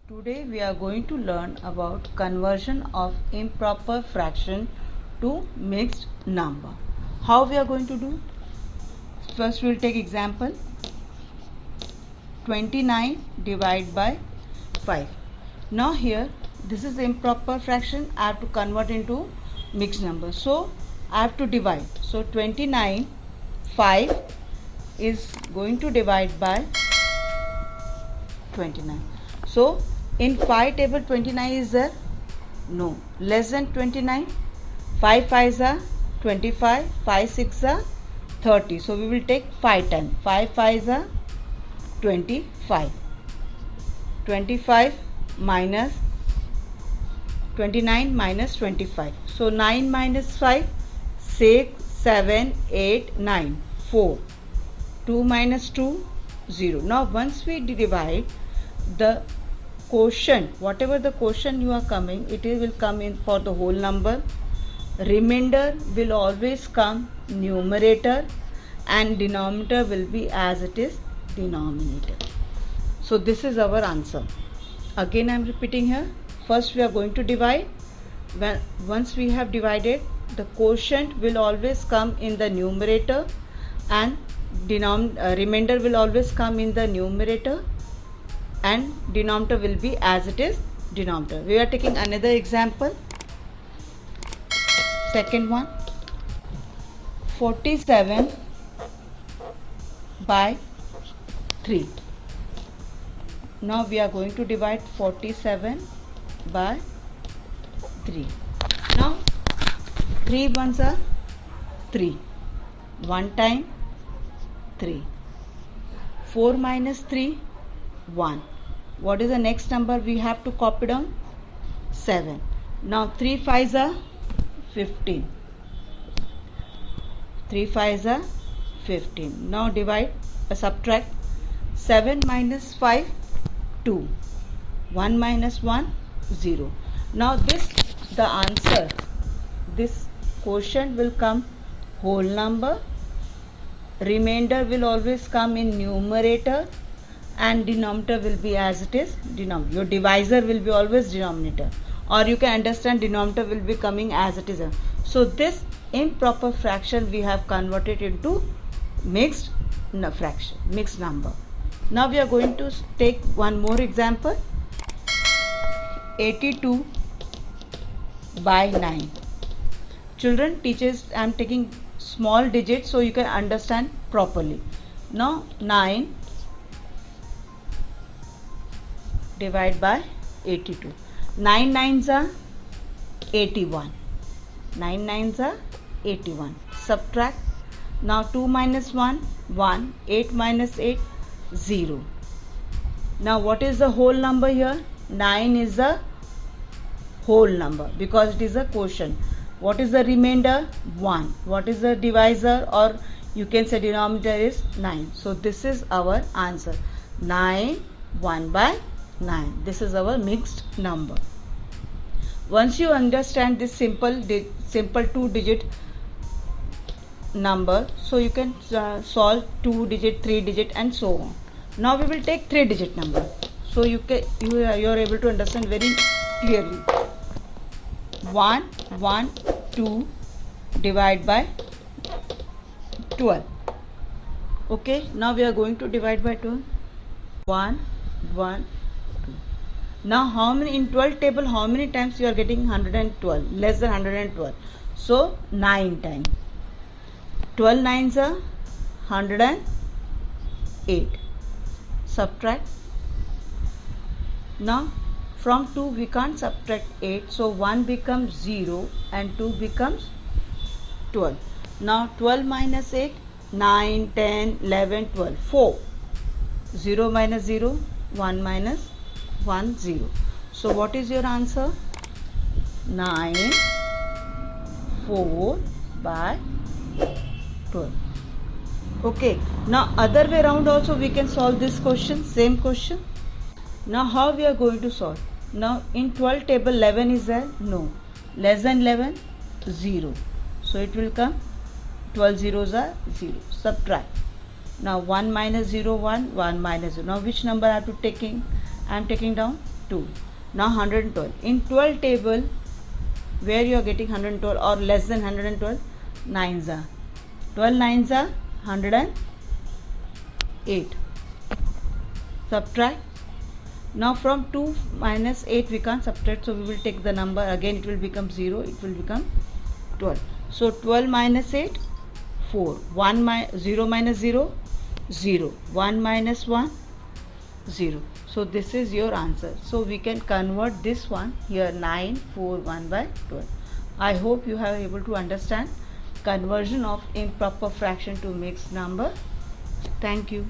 Today we are going to learn about conversion of improper fraction to mixed number. How we are going to do? First we will take example 29 divided by 5. Now here this is improper fraction. I have to convert into mixed number. So I have to divide. So 29 5 is going to divide by 29. So in 5 table 29 is there? No. Less than 29. 5 5s are 25. 5 6 are 30. So we will take 5 times. 5 5s are 25. 25 minus 29 minus 25. So 9 minus 5, 6, 7, 8, 9, 4. 2 minus 2, 0. Now once we divide the quotient, whatever the quotient you are coming, it will come in for the whole number. Remainder will always come numerator and denominator will be as it is denominator. So this is our answer. Again I am repeating here. First we are going to divide. Once we have divided, the quotient will always come in the numerator and remainder will always come in the numerator and denominator will be as it is denominator. We are taking another example. Second one, 47 by 3. Now we are going to divide 47 by 3. Now 3 ones are 3. 1 time 3. 4 minus 3, 1. What is the next number we have to copy down? 7. Now 3 5s are 15. 3 5s are 15. Now divide, subtract. 7 minus 5, 2. 1 minus 1, 0. Now the answer, this quotient will come whole number. Remainder will always come in numerator and denominator will be as it is denominator. Your divisor will be always denominator, or you can understand denominator will be coming as it is. So this improper fraction we have converted into mixed fraction, mixed number. Now we are going to take one more example. 82 by 9. Children, teachers, I am taking small digits so you can understand properly. Now 9 divide by 82. 9 nines are 81. 9 nines are 81. Subtract. Now 2 minus 1, 1. 8 minus 8, 0. Now what is the whole number here? 9 is the whole number because it is a quotient. What is the remainder? 1. What is the divisor, or you can say denominator, is 9. So this is our answer. 9, 1 by 9. This is our mixed number. Once you understand this simple 2-digit number, so you can solve 2-digit, 3-digit and so on. Now we will take 3-digit number. So you are able to understand very clearly. 1, 1, 2 divide by 12. Okay, now we are going to divide by 12. 1, 1, 2. Now how many in 12 table, how many times you are getting 112? Less than 112. So 9 times. 12 nines are 108. Subtract. Now from 2 we can't subtract 8, so 1 becomes 0 and 2 becomes 12. Now 12 minus 8, 9, 10, 11, 12, 4. 0 minus 0, 1 minus 1, 0. So what is your answer? 9, 4 by 12. Okay, now other way around also we can solve this question, same question. Now how we are going to solve? Now in 12 table 11 is there? No. Less than 11? 0. So it will come 12 zeros are 0. Subtract. Now 1 minus 0, 1, 1 minus 0. Now which number I am taking down? 2. Now 112. In 12 table, where you are getting 112 or less than 112, 9s are. 12 9s are 108. Subtract. Now from 2 minus 8 we can't subtract, so we will take the number again, it will become 0, it will become 12. So 12 minus 8, 4. 0 minus 0, 0. 1 minus 1, 0. So this is your answer. So we can convert this one here, 941 by 12. I hope you have able to understand conversion of improper fraction to mixed number. Thank you.